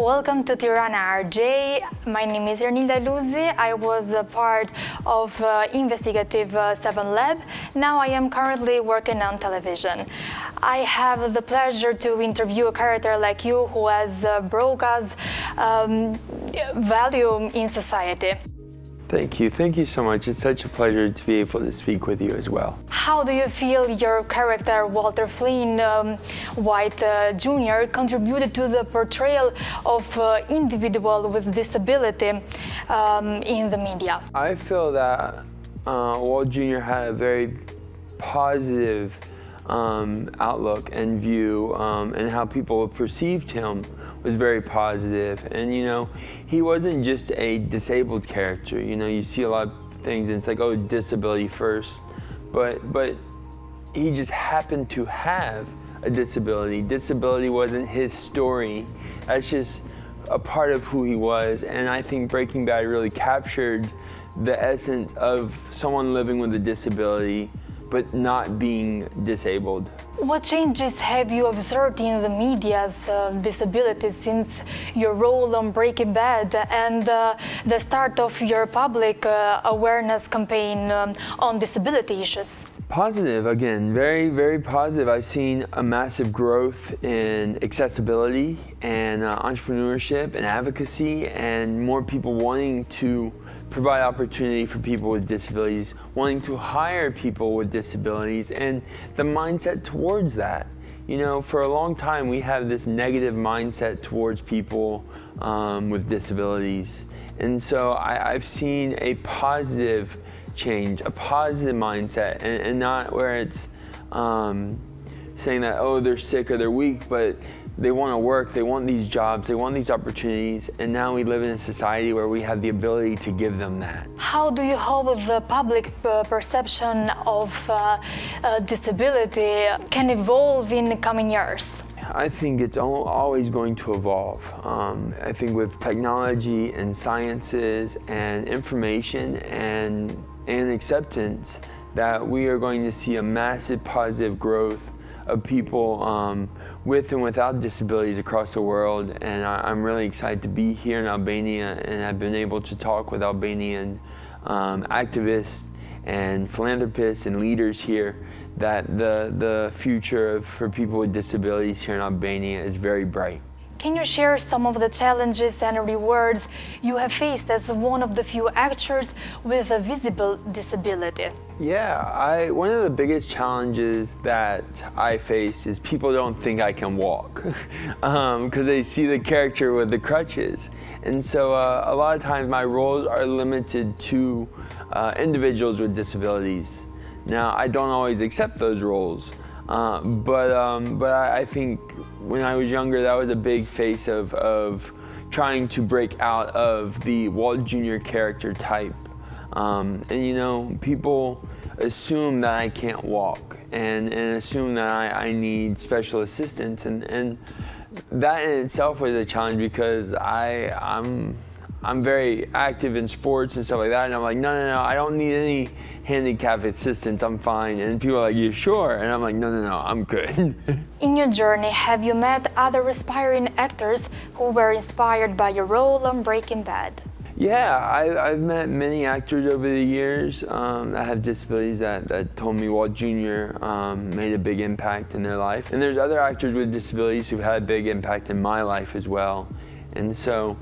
Welcome to Tirana, RJ. My name is Ernilda. I was a part of Investigative 7 Lab. Now I am currently working on television. I have the pleasure to interview a character like you who has brought us value in society. Thank you. Thank you so much. It's such a pleasure to be able to speak with you as well. How do you feel your character, Walter Flynn White Jr., contributed to the portrayal of individual with disability in the media? I feel that Walt Jr. had a very positive outlook and view, and how people perceived him was very positive. And you know, he wasn't just a disabled character. You know, you see a lot of things and it's like, oh, disability first, but he just happened to have a disability. Disability wasn't his story. That's just a part of who he was. And I think Breaking Bad really captured the essence of someone living with a disability but not being disabled. What changes have you observed in the media's disabilities since your role on Breaking Bad and the start of your public awareness campaign on disability issues? Positive, again, very, very positive. I've seen a massive growth in accessibility and entrepreneurship and advocacy, and more people wanting to provide opportunity for people with disabilities, wanting to hire people with disabilities, and the mindset towards that. You know, for a long time we have this negative mindset towards people with disabilities. And so I've seen a positive change, a positive mindset, and not where it's saying that, oh, they're sick or they're weak, but they want to work, they want these jobs, they want these opportunities, and now we live in a society where we have the ability to give them that. How do you hope the public perception of disability can evolve in the coming years? I think it's always going to evolve. I think with technology and sciences and information and acceptance, that we are going to see a massive positive growth of people with and without disabilities across the world. And I'm really excited to be here in Albania, and I've been able to talk with Albanian activists and philanthropists and leaders here, that the future for people with disabilities here in Albania is very bright. Can you share some of the challenges and rewards you have faced as one of the few actors with a visible disability? Yeah, one of the biggest challenges that I face is people don't think I can walk because they see the character with the crutches. And so a lot of times my roles are limited to individuals with disabilities. Now, I don't always accept those roles. But I think when I was younger, that was a big face of trying to break out of the Walt Jr. character type. And you know, people assume that I can't walk and assume that I need special assistance, and that in itself was a challenge because I'm very active in sports and stuff like that, and I'm like, no, I don't need any handicap assistance, I'm fine. And people are like, you sure? And I'm like, no, I'm good. In your journey, have you met other aspiring actors who were inspired by your role on Breaking Bad? Yeah, I've met many actors over the years that have disabilities that told me Walt Jr. Made a big impact in their life. And there's other actors with disabilities who've had a big impact in my life as well. And so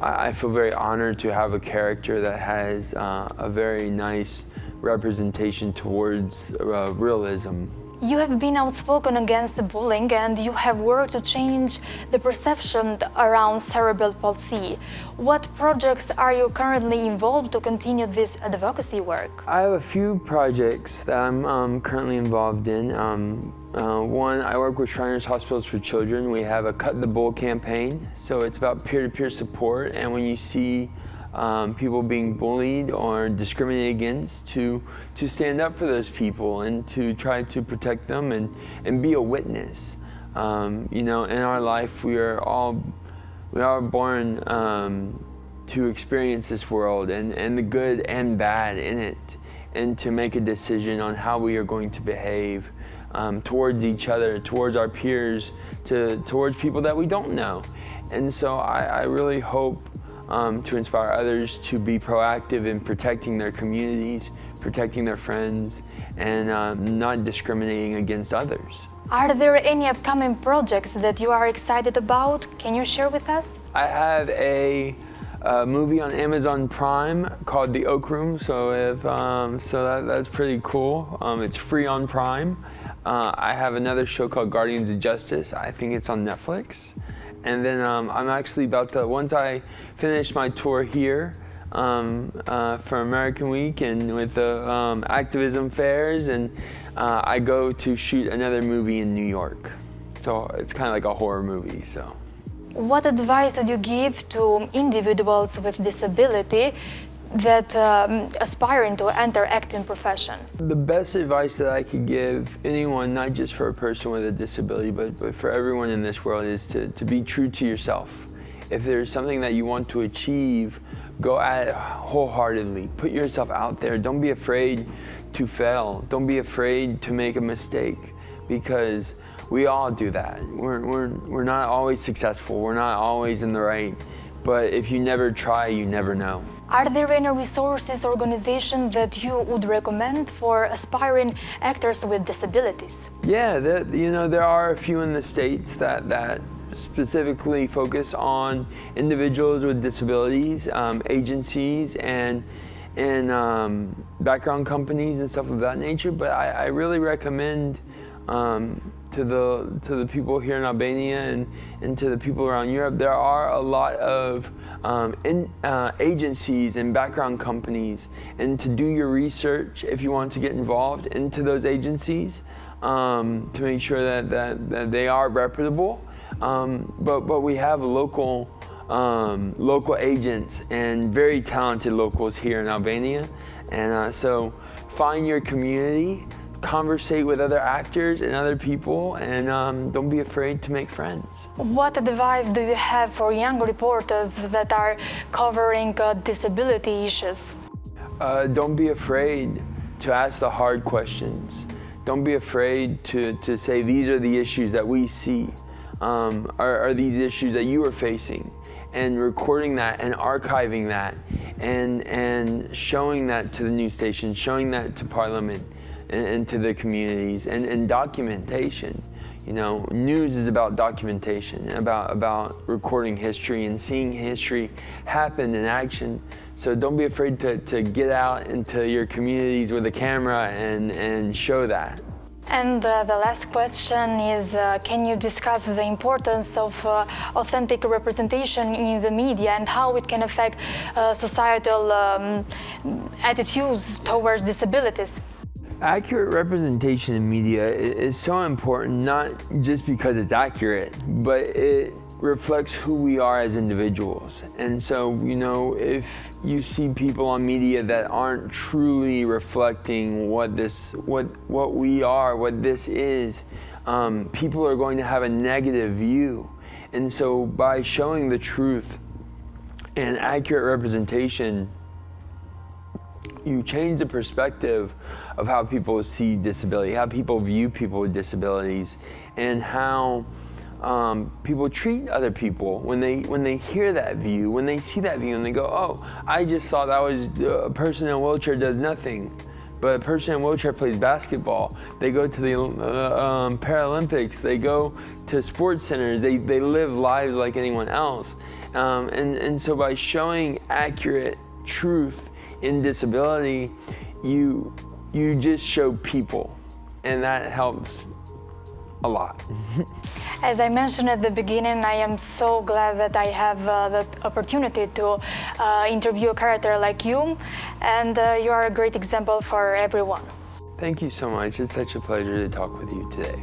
I feel very honored to have a character that has a very nice representation towards realism. You have been outspoken against bullying, and you have worked to change the perception around cerebral palsy. What projects are you currently involved to continue this advocacy work? I have a few projects that I'm currently involved in. One, I work with Shriners Hospitals for Children. We have a Cut the Bull campaign, so it's about peer-to-peer support, and when you see people being bullied or discriminated against, to stand up for those people and to try to protect them and be a witness. You know, in our life we are born to experience this world and the good and bad in it, and to make a decision on how we are going to behave towards each other, towards our peers, towards people that we don't know. And so I really hope to inspire others to be proactive in protecting their communities, protecting their friends, and not discriminating against others. Are there any upcoming projects that you are excited about? Can you share with us? I have a movie on Amazon Prime called The Oak Room, that's pretty cool. It's free on Prime. I have another show called Guardians of Justice. I think it's on Netflix. And then I'm actually about to, once I finish my tour here for American Week and with the activism fairs, and I go to shoot another movie in New York. So it's kind of like a horror movie. So, what advice would you give to individuals with disability that aspiring to enter acting profession? The best advice that I could give anyone, not just for a person with a disability, but for everyone in this world, is to be true to yourself. If there's something that you want to achieve, go at it wholeheartedly. Put yourself out there. Don't be afraid to fail. Don't be afraid to make a mistake, because we all do that. We're not always successful. We're not always in the right. But if you never try, you never know. Are there any resources, organizations that you would recommend for aspiring actors with disabilities? Yeah, there are a few in the States that specifically focus on individuals with disabilities, agencies, and background companies and stuff of that nature. But I really recommend to the people here in Albania and to the people around Europe, there are a lot of agencies and background companies, and to do your research if you want to get involved into those agencies to make sure that they are reputable. But we have local agents and very talented locals here in Albania, and so find your community, conversate with other actors and other people, and don't be afraid to make friends. What advice do you have for young reporters that are covering disability issues? Don't be afraid to ask the hard questions. Don't be afraid to say, these are the issues that we see, are these issues that you are facing, and recording that and archiving that and showing that to the news stations, showing that to Parliament and to the communities, and documentation. News is about documentation, about recording history and seeing history happen in action. So don't be afraid to get out into your communities with a camera and show that. And the last question is, can you discuss the importance of authentic representation in the media and how it can affect societal attitudes towards disabilities? Accurate representation in media is so important, not just because it's accurate, but it reflects who we are as individuals. And so, if you see people on media that aren't truly reflecting what we are, what this is, people are going to have a negative view. And so by showing the truth and accurate representation, you change the perspective of how people see disability, how people view people with disabilities, and how people treat other people when they hear that view, when they see that view, and they go, oh, I just thought that was a person in a wheelchair does nothing. But a person in a wheelchair plays basketball. They go to the Paralympics. They go to sports centers. They live lives like anyone else. And so by showing accurate truth in disability, you just show people, and that helps a lot. As I mentioned at the beginning, I am so glad that I have the opportunity to interview a character like you, and you are a great example for everyone. Thank you so much. It's such a pleasure to talk with you today.